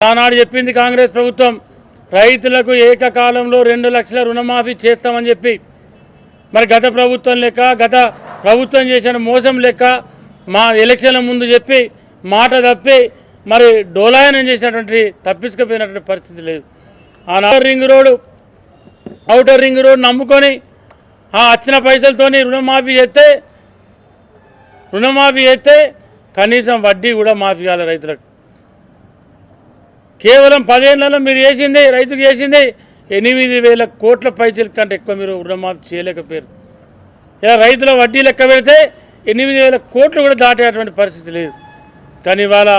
ఆనాడు చెప్పింది కాంగ్రెస్ ప్రభుత్వం రైతులకు ఏకకాలంలో 2 లక్షల రుణమాఫీ చేస్తామని చెప్పి మరి గత ప్రభుత్వం చేసిన మోసం లెక్క మా ఎలక్షన్ల ముందు చెప్పి మాట తప్పి మరి డోలాయనం చేసినటువంటి తప్పించుకుపోయినటువంటి పరిస్థితి లేదు. ఆనాడు ఔటర్ రింగ్ రోడ్ నమ్ముకొని ఆ వచ్చిన పైసలతోని రుణమాఫీ చేస్తే కనీసం వడ్డీ కూడా మాఫీ కాలే రైతులకు. కేవలం 10 ఏళ్లలో మీరు రైతుకు చేసింది 8,000 కోట్ల పైసల కంటే ఎక్కువ మీరు రుణమాఫీ చేయలేకపోయారు. ఇలా రైతుల వడ్డీ లెక్క పెడితే 8,000 కోట్లు కూడా దాటేటువంటి పరిస్థితి లేదు. కానీ ఇవాళ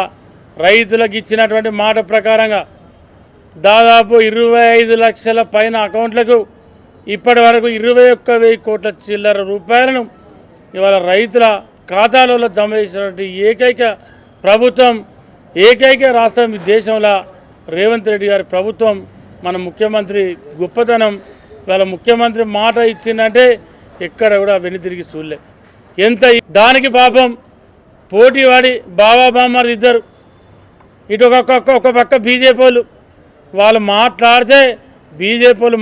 రైతులకు ఇచ్చినటువంటి మాట ప్రకారంగా దాదాపు 25 లక్షల పైన అకౌంట్లకు ఇప్పటి వరకు 21,000 కోట్ల చిల్లర రూపాయలను ఇవాళ రైతుల ఖాతాలలో జమ చేసినటువంటి ఏకైక రాష్ట్రం ఈ దేశంలో రేవంత్ రెడ్డి గారి ప్రభుత్వం. మన ముఖ్యమంత్రి గొప్పతనం ఇవాళ ముఖ్యమంత్రి మాట ఇచ్చిందంటే ఎక్కడ కూడా వెనుతిరిగి చూడలే. దానికి పాపం పోటీ వాడి బామ్మారు ఇద్దరు ఇటు ఒక పక్క బీజేపీ వాళ్ళు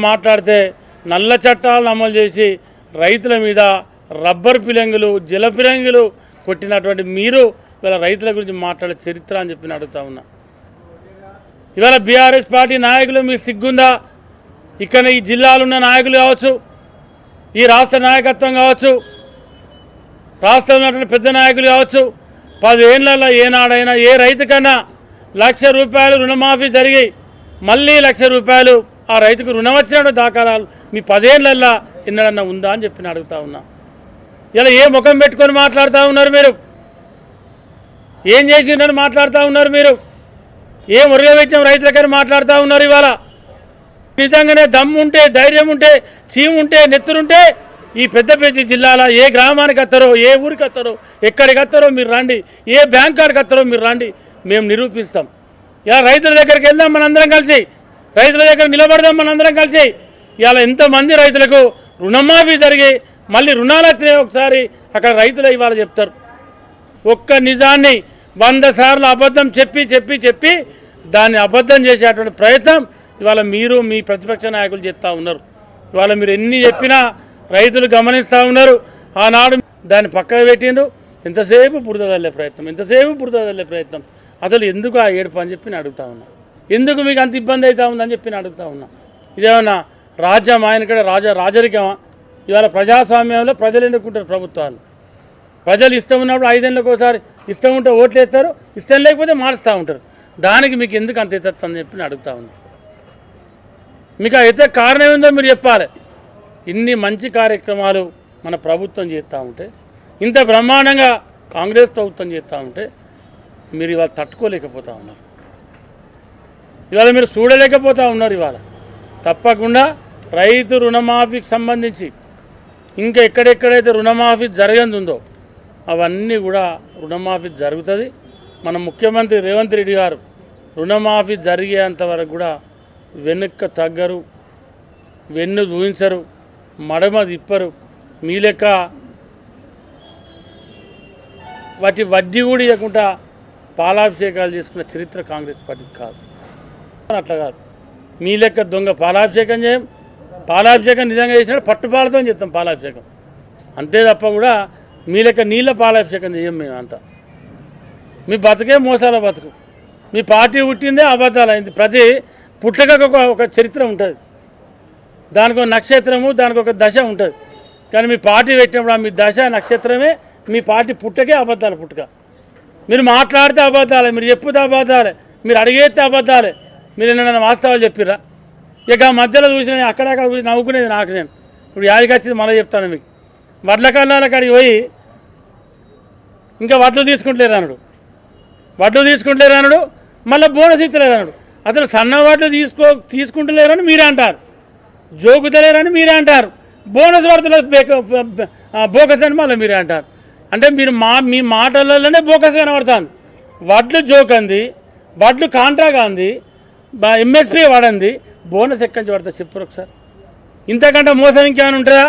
మాట్లాడితే నల్ల చట్టాలను అమలు చేసి రైతుల మీద రబ్బర్ పిలంగులు జల పిలంగులు కొట్టినటువంటి మీరు ఇవాళ రైతుల గురించి మాట్లాడే చరిత్ర అని చెప్పి అడుగుతా ఉన్నా. ఇవాళ బీఆర్ఎస్ పార్టీ నాయకులు మీకు సిగ్గుందా? ఇక్కడ ఈ జిల్లాలో ఉన్న నాయకులు కావచ్చు, ఈ రాష్ట్ర నాయకత్వం కావచ్చు, రాష్ట్రంలో ఉన్నటువంటి పెద్ద నాయకులు కావచ్చు, 10 ఏళ్లలో ఏనాడైనా ఏ రైతుకన్నా ₹1,00,000 రుణమాఫీ జరిగి మళ్ళీ ₹1,00,000 ఆ రైతుకు రుణం వచ్చిన దాఖలాలు మీ 10 ఏళ్లలో ఎన్నడన్నా ఉందా అని చెప్పి అడుగుతా ఉన్నా. ఇలా ఏ ముఖం పెట్టుకొని మాట్లాడుతూ ఉన్నారు మీరు? ఏం చేసిందని మాట్లాడుతూ ఉన్నారు మీరు? ఏం ఉరగబెట్టిన రైతులకని మాట్లాడుతూ ఉన్నారు? ఇవాళ నిజంగానే దమ్ముంటే, ధైర్యం ఉంటే, చీముంటే, నెత్తురుంటే ఈ పెద్ద జిల్లాలో ఏ గ్రామానికి వస్తారో, ఏ ఊరికి వస్తారో, ఎక్కడికి వస్తారో మీరు రండి, ఏ బ్యాంక్ కాడికి వస్తారో మీరు రండి, మేము నిరూపిస్తాం. ఇలా రైతుల దగ్గరికి వెళ్దాం, మనందరం కలిసి రైతుల దగ్గర నిలబడదాం మనందరం కలిసి. ఇవాళ ఎంతమంది రైతులకు రుణమాఫీ జరిగి మళ్ళీ రుణాలు వచ్చినాయి ఒకసారి అక్కడ రైతులు ఇవాళ చెప్తారు. ఒక్క నిజాన్ని 100 సార్లు అబద్ధం చెప్పి దాన్ని అబద్ధం చేసేటువంటి ప్రయత్నం ఇవాళ మీరు మీ ప్రతిపక్ష నాయకులు చేస్తూ ఉన్నారు. ఇవాళ మీరు ఎన్ని చెప్పినా రైతులు గమనిస్తూ ఉన్నారు. ఆనాడు దాన్ని పక్కన పెట్టిండ్రు. ఎంతసేపు బురద చల్లే ప్రయత్నం. అసలు ఎందుకు ఆ ఏడుపు అని చెప్పి నేను అడుగుతా ఉన్నా. ఎందుకు మీకు అంత ఇబ్బంది అవుతా ఉందని చెప్పి నేను అడుగుతా ఉన్నా. ఇదేమన్నా రాజ్యం ఆయనకడ రాజరికమా? ఇవాళ ప్రజాస్వామ్యంలో ప్రజలు ఎన్నుకుంటారు ప్రభుత్వాలు. ప్రజలు ఇష్టం ఉన్నప్పుడు 5 ఏళ్ళకి ఒకసారి ఇష్టం ఉంటే ఓట్లు వేస్తారు, ఇష్టం లేకపోతే మారుస్తూ ఉంటారు. దానికి మీకు ఎందుకు అంత ఎత్తని చెప్పి నేను అడుగుతా ఉన్నా. మీకు ఆ ఎత్తే కారణం ఏందో మీరు చెప్పాలి. ఇన్ని మంచి కార్యక్రమాలు మన ప్రభుత్వం చేస్తూ ఉంటే, ఇంత బ్రహ్మాండంగా కాంగ్రెస్ ప్రభుత్వం చేస్తూ ఉంటే మీరు ఇవాళ తట్టుకోలేకపోతూ ఉన్నారు. ఇవాళ మీరు చూడలేకపోతూ ఉన్నారు. ఇవాళ తప్పకుండా రైతు రుణమాఫీకి సంబంధించి ఇంకా ఎక్కడెక్కడైతే రుణమాఫీ జరగనుందో అవన్నీ కూడా రుణమాఫీ జరుగుతుంది. మన ముఖ్యమంత్రి రేవంత్ రెడ్డి గారు రుణమాఫీ జరిగేంత వరకు కూడా వెనుక్క తగ్గరు, వెన్ను చూయించరు, మడమ తిప్పరు. మీ లెక్క వాటి వడ్డీ కూడా ఇవ్వకుండా పాలాభిషేకాలు చేసుకున్న చరిత్ర కాంగ్రెస్ పార్టీకి కాదు. అట్లా కాదు. మీ లెక్క దొంగ పాలాభిషేకం చేయం. పాలాభిషేకం నిజంగా చేసినట్టు పట్టుపాలతో చేస్తాం పాలాభిషేకం, అంతే తప్ప కూడా మీ లెక్క నీళ్ళ పాలాభిషేకం చేయం మేము. అంతా మీ బతుకే మోసాల బతుకు. మీ పార్టీ పుట్టిందే అబద్ధాలు అయింది. ప్రతి పుట్టకకు ఒక చరిత్ర ఉంటుంది, దానికి ఒక నక్షత్రము, దానికి ఒక దశ ఉంటుంది. కానీ మీ పార్టీ పెట్టినప్పుడు మీ దశ నక్షత్రమే, మీ పార్టీ పుట్టకే అబద్ధాలు పుట్టుక. మీరు మాట్లాడితే అబద్ధాలే, మీరు చెప్పుతే అబద్ధాలే, మీరు అడిగేస్తే అబద్ధాలే. మీరు ఏమైనా వాస్తవాలు చెప్పిరా? ఇక మధ్యలో చూసిన అక్కడక్కడ చూసి నవ్వుకునేది నాకు. నేను ఇప్పుడు యాదికి వచ్చింది మళ్ళీ చెప్తాను మీకు. వడ్ల కళ్ళాల కాడికి పోయి ఇంకా వడ్లు తీసుకుంటలేరు అన్నాడు, మళ్ళీ బోనస్ ఇస్తలేరు అన్నాడు. అసలు సన్న వడ్లు తీసుకుంటలేరని మీరే అంటారు, జోకుతలేరని మీరే అంటారు, బోనస్ పడతలేదు బోకస్ అని మళ్ళీ మీరే అంటారు. అంటే మీరు మీ మాటలలోనే బోకస్ కనబడుతుంది. వడ్లు జోకంది, వడ్లు కాంట్రాగా అంది, ఎంఎస్పీ వాడంది, బోనస్ ఎక్కడి నుంచి పడుతుంది చెప్పరు ఒకసారి. ఇంతకంటే మోసం ఇంకేమైనా ఉంటుందా?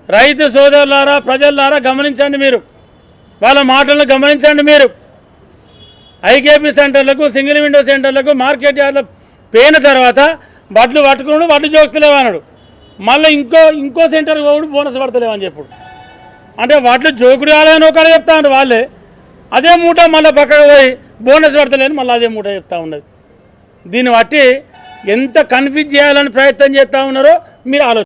రైతు సోదరులారా, ప్రజలారా గమనించండి, మీరు వాళ్ళ మాటలను గమనించండి. మీరు ఐకేపీ సెంటర్లకు సింగిల్ విండో సెంటర్లకు మార్కెట్ యార్డ్లకు పోయిన తర్వాత వడ్లు పట్టుకున్నాడు, వడ్లు జోక్తలేవు అన్నాడు. మళ్ళీ ఇంకో సెంటర్కి పోడు బోనస్ పడతలేవు అని చెప్పుడు. అంటే వడ్లు జోకుడు కాలేదని ఒకరు చెప్తా ఉన్నారు వాళ్ళే, అదే మూట మళ్ళీ పక్కకు పోయి బోనస్ పడతలేని మళ్ళీ అదే మూట చెప్తా ఉన్నది. దీన్ని బట్టి ఎంత కన్ఫ్యూజ్ చేయాలని ప్రయత్నం చేస్తూ ఉన్నారో మీరు ఆలోచించండి.